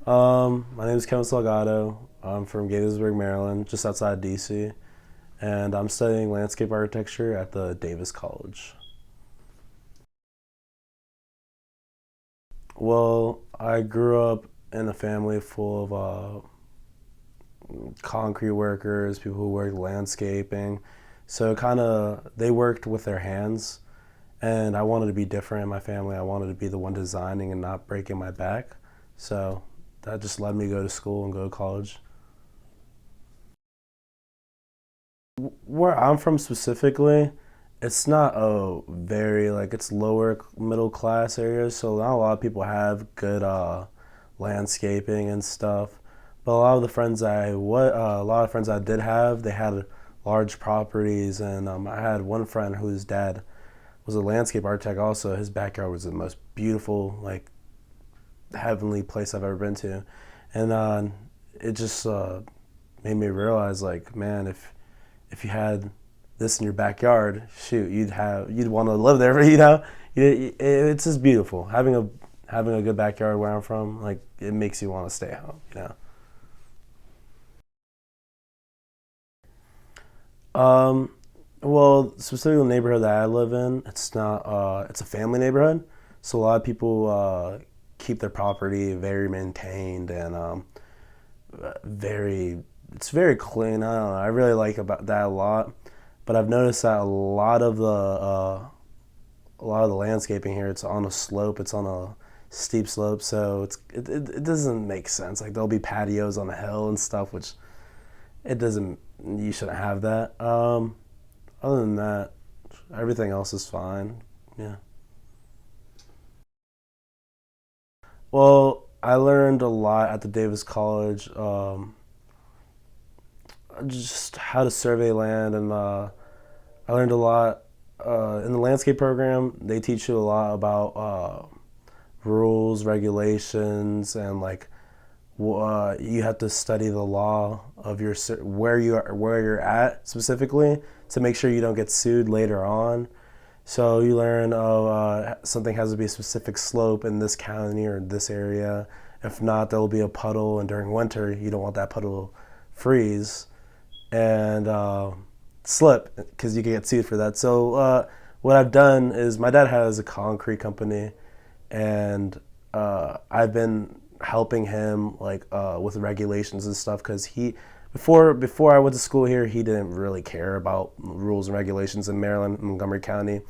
My name is Kevin Salgado. I'm from Gaithersburg, Maryland, just outside DC, and I'm studying landscape architecture at the Davis College. Well, I grew up in a family full of concrete workers, people who worked landscaping. So kind of they worked with their hands, and I wanted to be different in my family. I wanted to be the one designing and not breaking my back. So that just led me to go to school and go to college. Where I'm from specifically, it's not a very like it's lower middle class areas, so not a lot of people have good landscaping and stuff. But a lot of friends I did have, they had large properties, and I had one friend whose dad was a landscape architect. Also, his backyard was the most beautiful, like heavenly place I've ever been to, and it just made me realize, like, man, if you had this in your backyard, shoot, you'd want to live there. It's just beautiful having a good backyard where I'm from. Like, it makes you want to stay home. Um, well, specifically the neighborhood that I live in, it's not. It's a family neighborhood, so a lot of people keep their property very maintained and very. It's very clean. I don't know. I really like about that a lot, but I've noticed that a lot of the landscaping here, it's on a slope. It's on a steep slope, so it doesn't make sense. Like, there'll be patios on the hill and stuff, which it doesn't. You shouldn't have that. Other than that, everything else is fine. Yeah. Well, I learned a lot at the Davis College. Just how to survey land, and I learned a lot in the landscape program. They teach you a lot about rules, regulations, and like you have to study the law of where you're at specifically to make sure you don't get sued later on. So you learn, something has to be a specific slope in this county or this area. If not, there will be a puddle, and during winter, you don't want that puddle to freeze and slip because you can get sued for that. So what I've done is my dad has a concrete company, and I've been helping him like with regulations and stuff because before I went to school here, he didn't really care about rules and regulations in Maryland, Montgomery County.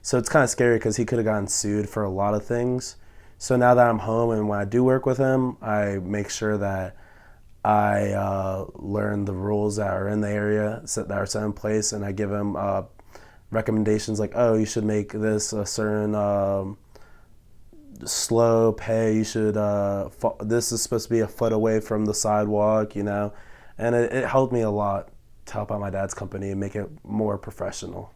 So it's kind of scary because he could have gotten sued for a lot of things. So now that I'm home and when I do work with him, I make sure that I learn the rules that are in the area that are set in place, and I give him recommendations like, oh, you should make this a certain slope. Hey, you should. This is supposed to be a foot away from the sidewalk, and it helped me a lot to help out my dad's company and make it more professional.